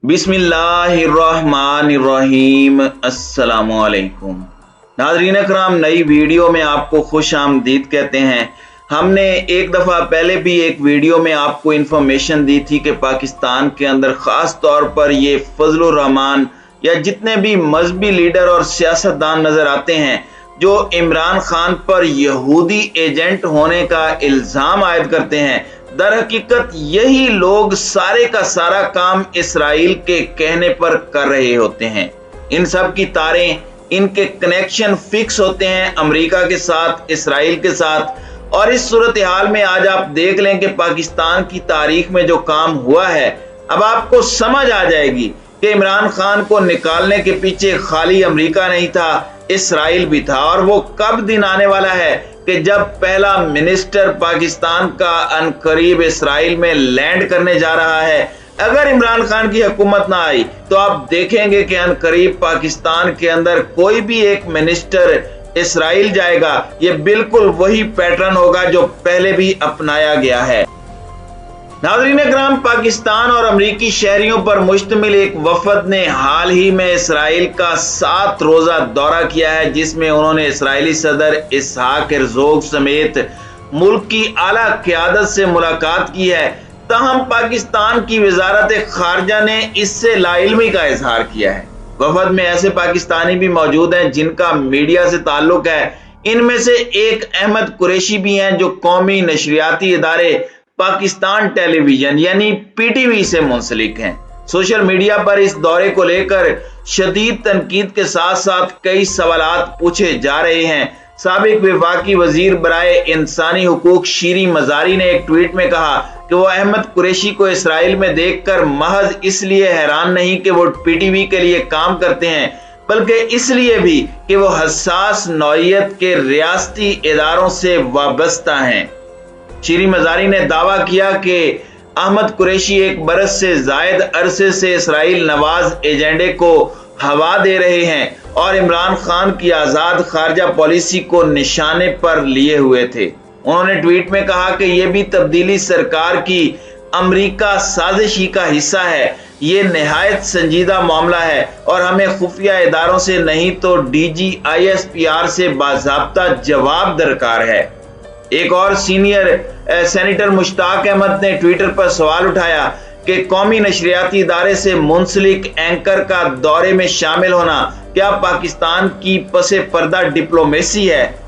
बिस्मिल्लाहिर्रहमानिर्रहीम। अस्सलामुअलैकुम नाज़रीन अकराम, नई वीडियो में आपको खुश आमदीद कहते हैं। हमने एक दफ़ा पहले भी एक वीडियो में आपको इन्फॉर्मेशन दी थी कि पाकिस्तान के अंदर ख़ास तौर पर ये फजलुर रहमान या जितने भी मजहबी लीडर और सियासतदान नज़र आते हैं जो इमरान खान पर यहूदी एजेंट होने का इल्ज़ाम आयद करते हैं, दर हकीकत यही लोग सारे का सारा काम इसराइल के कहने पर कर रहे होते हैं। इन सब की तारें, इनके कनेक्शन फिक्स होते हैं अमेरिका के साथ, इसराइल के साथ। और इस सूरत हाल में आज आप देख लें कि पाकिस्तान की तारीख में जो काम हुआ है, अब आपको समझ आ जाएगी कि इमरान खान को निकालने के पीछे खाली अमेरिका नहीं था, इसराइल भी था। और वो कब दिन आने वाला है कि जब पहला मिनिस्टर पाकिस्तान का अनकरीब इसराइल में लैंड करने जा रहा है। अगर इमरान खान की हुकूमत ना आई तो आप देखेंगे कि अनकरीब पाकिस्तान के अंदर कोई भी एक मिनिस्टर इसराइल जाएगा, ये बिल्कुल वही पैटर्न होगा जो पहले भी अपनाया गया है। नाज़रीन अकराम, पाकिस्तान और अमरीकी शहरियों पर मुश्तमिल एक वफद ने हाल ही में इसराइल का 7 रोज़ा दौरा किया है, जिसमें उन्होंने इसराइली सदर इसहाक हेरज़ोग समेत मुल्क की आला क़यादत से मुलाकात की है। तहम पाकिस्तान की वज़ारत ख़ारजा ने इससे लाइल्मी का इजहार किया है। वफद में ऐसे पाकिस्तानी भी मौजूद हैं जिनका मीडिया से ताल्लुक है। इनमें से एक अहमद कुरैशी भी हैं जो कौमी नशरियाती इदारे पाकिस्तान टेलीविजन यानी पीटीवी से मुंसलिक हैं। सोशल मीडिया पर इस दौरे को लेकर शदीद तनकीद के साथ साथ कई सवालात पूछे जा रहे हैं। साबिक वफाकी वजीर बराए इंसानी हुकूक शीरी मजारी ने एक ट्वीट में कहा कि वो अहमद कुरैशी को इसराइल में देखकर महज इसलिए हैरान नहीं कि वो पीटीवी के लिए काम करते हैं, बल्कि इसलिए भी कि वो हसास नौइयत के रियासती इदारों से वाबस्ता हैं। शीरी मजारी ने दावा किया कि अहमद कुरैशी 1 बरस से जायद अरसे से इसराइल नवाज एजेंडे को हवा दे रहे हैं और इमरान खान की आज़ाद खारजा पॉलिसी को निशाने पर लिए हुए थे। उन्होंने ट्वीट में कहा कि यह भी तब्दीली सरकार की अमरीका साजिशी का हिस्सा है। ये नहायत संजीदा मामला है और हमें खुफिया इदारों से नहीं तो DGISPR से बाज़ाब्ता जवाब दरकार है। एक और सीनियर सेनेटर मुश्ताक अहमद ने ट्विटर पर सवाल उठाया कि कौमी नशरियाती इदारे से मुंसलिक एंकर का दौरे में शामिल होना क्या पाकिस्तान की पसे पर्दा डिप्लोमेसी है।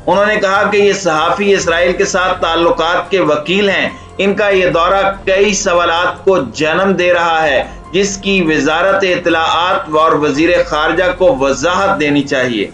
उन्होंने कहा कि ये सहाफ़ी इसराइल के साथ ताल्लुकात के वकील हैं। इनका ये दौरा कई सवालात को जन्म दे रहा है, जिसकी वजारत इत्तलाआत और वजीर खारजा को वजाहत देनी चाहिए।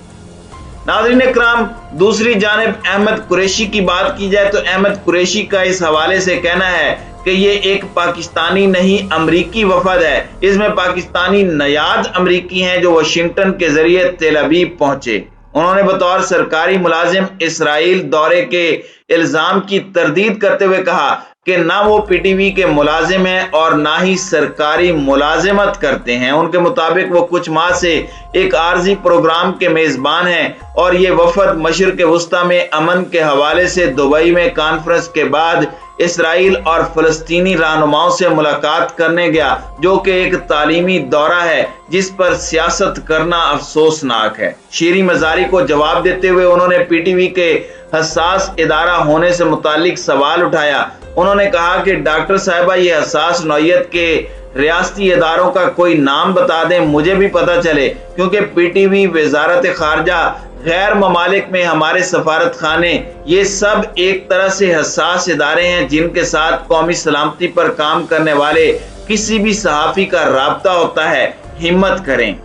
नाज़रीन इकराम, दूसरी जानिब अहमद कुरैशी की बात की जाए तो अहमद कुरैशी का इस हवाले से कहना है कि ये एक पाकिस्तानी नहीं अमरीकी वफद है। इसमें पाकिस्तानी नयाद अमरीकी हैं जो वाशिंगटन के जरिए तेल अवीव पहुंचे। उन्होंने बतौर सरकारी मुलाजिम इसराइल दौरे के इल्जाम की तरदीद करते हुए कहा कि ना वो पीटीवी के मुलाजिम हैं और ना ही सरकारी मुलाजिमत करते हैं। उनके मुताबिक वो कुछ माह से एक आर्जी प्रोग्राम के मेजबान हैं और ये वफद मशरिक़ वस्ता में अमन के हवाले से दुबई में कॉन्फ्रेंस के बाद इसराइल और फलस्तीनी रहनुमाओं से मुलाकात करने गया, जो कि एक तालीमी दौरा है जिस पर सियासत करना अफसोसनाक है। शीरी मजारी को जवाब देते हुए उन्होंने पीटीवी के हसास इदारा होने से मुतालिक सवाल उठाया। उन्होंने कहा कि डॉक्टर साहिबा, ये हसास नौइयत के रियासती इदारों का कोई नाम बता दें, मुझे भी पता चले, क्योंकि पीटीवी, वजारत खारजा, गैर ममालिक में हमारे सफारत खाने, ये सब एक तरह से हसास इदारे हैं जिनके साथ कौमी सलामती पर काम करने वाले किसी भी सहाफ़ी का राब्ता होता है। हिम्मत करें।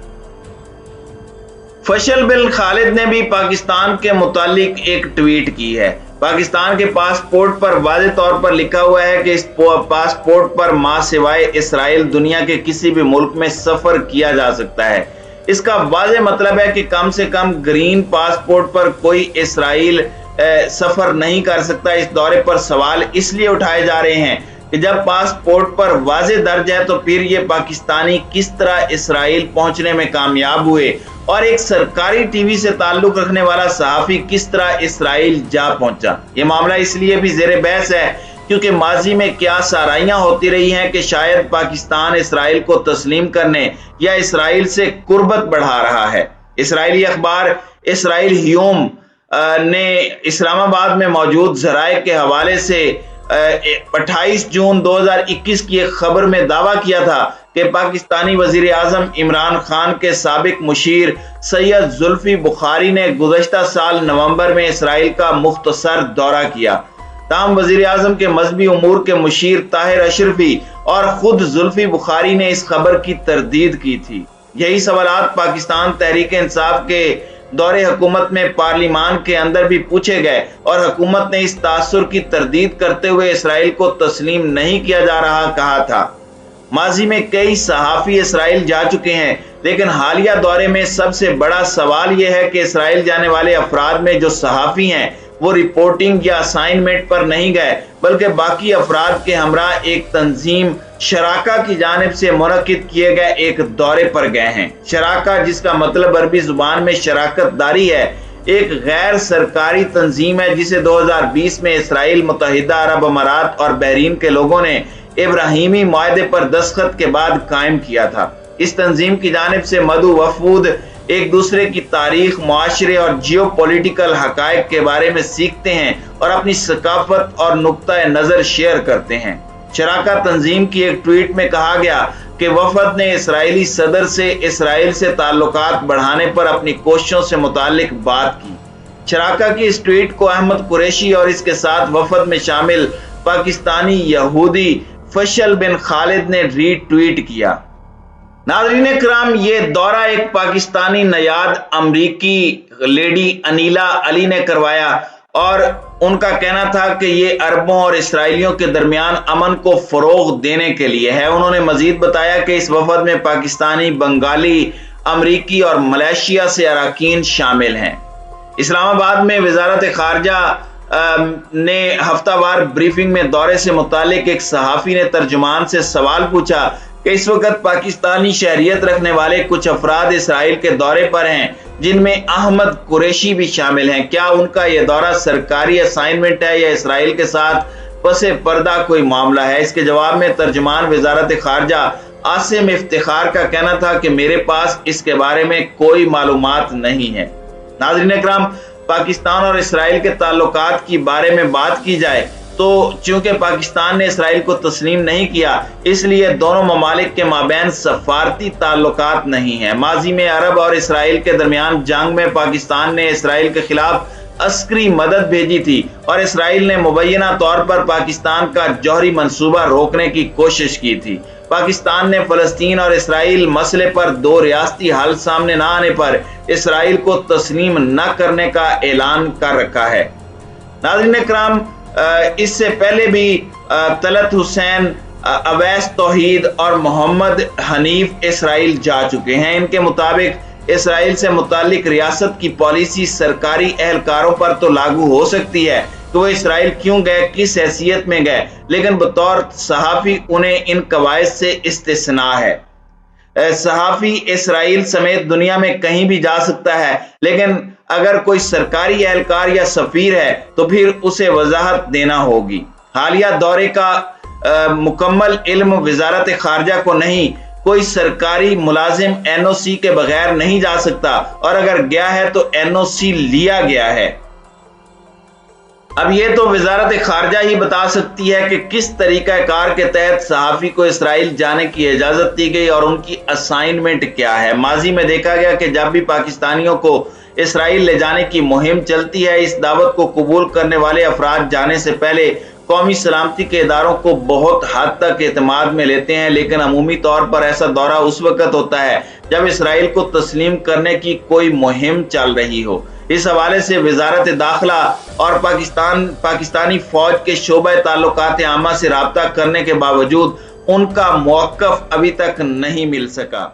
फैसल बिन खालिद ने भी पाकिस्तान के मुतालिक एक ट्वीट की है। पाकिस्तान के पासपोर्ट पर वाज़ेह तौर पर लिखा हुआ है कि इस पासपोर्ट पर मां सिवाय इसराइल दुनिया के किसी भी मुल्क में सफर किया जा सकता है। इसका वाज़ेह मतलब है कि कम से कम ग्रीन पासपोर्ट पर कोई इसराइल सफर नहीं कर सकता। इस दौरे पर सवाल इसलिए उठाए जा रहे हैं कि जब पासपोर्ट पर वाज़ेह दर्ज है तो फिर ये पाकिस्तानी किस तरह इसराइल पहुंचने में कामयाब हुए और एक सरकारी टीवी से ताल्लुक रखने वाला सहाफ़ी किस तरह इसराइल जा पहुंचा। ये मामला इसलिए भी ज़ेर बहस है کیونکہ ماضی میں کیا سارائیاں ہوتی رہی ہیں کہ شاید پاکستان اسرائیل کو تسلیم کرنے یا اسرائیل سے قربت بڑھا رہا ہے۔ اسرائیلی اخبار اسرائیل ہیوم نے اسلام آباد میں موجود ذرائع کے حوالے سے 28 جون 2021 کی ایک خبر میں دعویٰ کیا تھا کہ پاکستانی وزیر اعظم عمران خان کے سابق مشیر سید زلفی بخاری نے گزشتہ سال نومبر میں اسرائیل کا مختصر دورہ کیا۔ تاہم وزیر اعظم کے مذہبی امور کے مشیر طاہر اشرفی اور خود زلفی بخاری نے اس خبر کی تردید کی تھی۔ یہی سوالات پاکستان تحریک انصاف کے دور حکومت میں پارلیمان کے اندر بھی پوچھے گئے اور حکومت نے اس تاثر کی تردید کرتے ہوئے اسرائیل کو تسلیم نہیں کیا جا رہا کہا تھا۔ ماضی میں کئی صحافی اسرائیل جا چکے ہیں، لیکن حالیہ دورے میں سب سے بڑا سوال یہ ہے کہ اسرائیل جانے والے افراد میں جو صحافی ہیں وہ رپورٹنگ یا اسائنمنٹ پر نہیں گئے بلکہ باقی افراد کے ہمراہ ایک تنظیم شراکہ کی جانب سے منعقد کیے گئے ایک دورے پر گئے ہیں۔ شراکہ، جس کا مطلب عربی زبان میں شراکت داری ہے، ایک غیر سرکاری تنظیم ہے جسے 2020 میں اسرائیل، متحدہ عرب امارات اور بحرین کے لوگوں نے ابراہیمی معاہدے پر دستخط کے بعد قائم کیا تھا۔ اس تنظیم کی جانب سے مدعو وفود ایک دوسرے کی تاریخ، معاشرے اور جیو پولیٹیکل حقائق کے بارے میں سیکھتے ہیں اور اپنی ثقافت اور نقطہ نظر شیئر کرتے ہیں۔ شراکہ تنظیم کی ایک ٹویٹ میں کہا گیا کہ وفد نے اسرائیلی صدر سے اسرائیل سے تعلقات بڑھانے پر اپنی کوششوں سے متعلق بات کی۔ شراکہ کی اس ٹویٹ کو احمد قریشی اور اس کے ساتھ وفد میں شامل پاکستانی یہودی فیصل بن خالد نے ری ٹویٹ کیا۔ ناظرین کرام، یہ دورہ ایک پاکستانی نیاد امریکی لیڈی انیلا علی نے کروایا اور ان کا کہنا تھا کہ یہ عربوں اور اسرائیلیوں کے درمیان امن کو فروغ دینے کے لیے ہے۔ انہوں نے مزید بتایا کہ اس وفد میں پاکستانی، بنگالی، امریکی اور ملائیشیا سے اراکین شامل ہیں۔ اسلام آباد میں وزارت خارجہ نے ہفتہ وار بریفنگ میں دورے سے متعلق ایک صحافی نے ترجمان سے سوال پوچھا کہ اس وقت پاکستانی شہریت رکھنے والے کچھ افراد اسرائیل کے دورے پر ہیں جن میں احمد قریشی بھی شامل ہیں، کیا ان کا یہ دورہ سرکاری اسائنمنٹ ہے یا اسرائیل کے ساتھ پس پردہ کوئی معاملہ ہے؟ اس کے جواب میں ترجمان وزارت خارجہ عاصم افتخار کا کہنا تھا کہ میرے پاس اس کے بارے میں کوئی معلومات نہیں ہے۔ ناظرین اکرام، پاکستان اور اسرائیل کے تعلقات کی بارے میں بات کی جائے تو چونکہ پاکستان نے اسرائیل کو تسلیم نہیں کیا، اس لیے دونوں ممالک کے مابین سفارتی تعلقات نہیں ہیں۔ ماضی میں عرب اور اسرائیل کے درمیان جنگ میں پاکستان نے اسرائیل کے خلاف عسکری مدد بھیجی تھی اور اسرائیل نے مبینہ طور پر پاکستان کا جوہری منصوبہ روکنے کی کوشش کی تھی۔ پاکستان نے فلسطین اور اسرائیل مسئلے پر دو ریاستی حل سامنے نہ آنے پر اسرائیل کو تسلیم نہ کرنے کا اعلان کر رکھا ہے۔ ناظرین اکرام، اس سے پہلے بھی طلعت حسین، اویس توحید اور محمد حنیف اسرائیل جا چکے ہیں۔ ان کے مطابق اسرائیل سے متعلق ریاست کی پالیسی سرکاری اہلکاروں پر تو لاگو ہو سکتی ہے کہ وہ اسرائیل کیوں گئے، کس حیثیت میں گئے، لیکن بطور صحافی انہیں ان قواعد سے استثناء ہے۔ صحافی اسرائیل سمیت دنیا میں کہیں بھی جا سکتا ہے، لیکن اگر کوئی سرکاری اہلکار یا سفیر ہے تو پھر اسے وضاحت دینا ہوگی۔ حالیہ دورے کا مکمل علم وزارت خارجہ کو نہیں، کوئی سرکاری ملازم NOC کے بغیر نہیں جا سکتا، اور اگر گیا ہے تو NOC لیا گیا ہے۔ اب یہ تو وزارت خارجہ ہی بتا سکتی ہے کہ کس طریقہ کار کے تحت صحافی کو اسرائیل جانے کی اجازت دی گئی اور ان کی اسائنمنٹ کیا ہے۔ ماضی میں دیکھا گیا کہ جب بھی پاکستانیوں کو اسرائیل لے جانے کی مہم چلتی ہے، اس دعوت کو قبول کرنے والے افراد جانے سے پہلے قومی سلامتی کے اداروں کو بہت حد تک اعتماد میں لیتے ہیں، لیکن عمومی طور پر ایسا دورہ اس وقت ہوتا ہے جب اسرائیل کو تسلیم کرنے کی کوئی مہم چل رہی ہو۔ اس حوالے سے وزارت داخلہ اور پاکستانی فوج کے شعبہ تعلقات عامہ سے رابطہ کرنے کے باوجود ان کا موقف ابھی تک نہیں مل سکا۔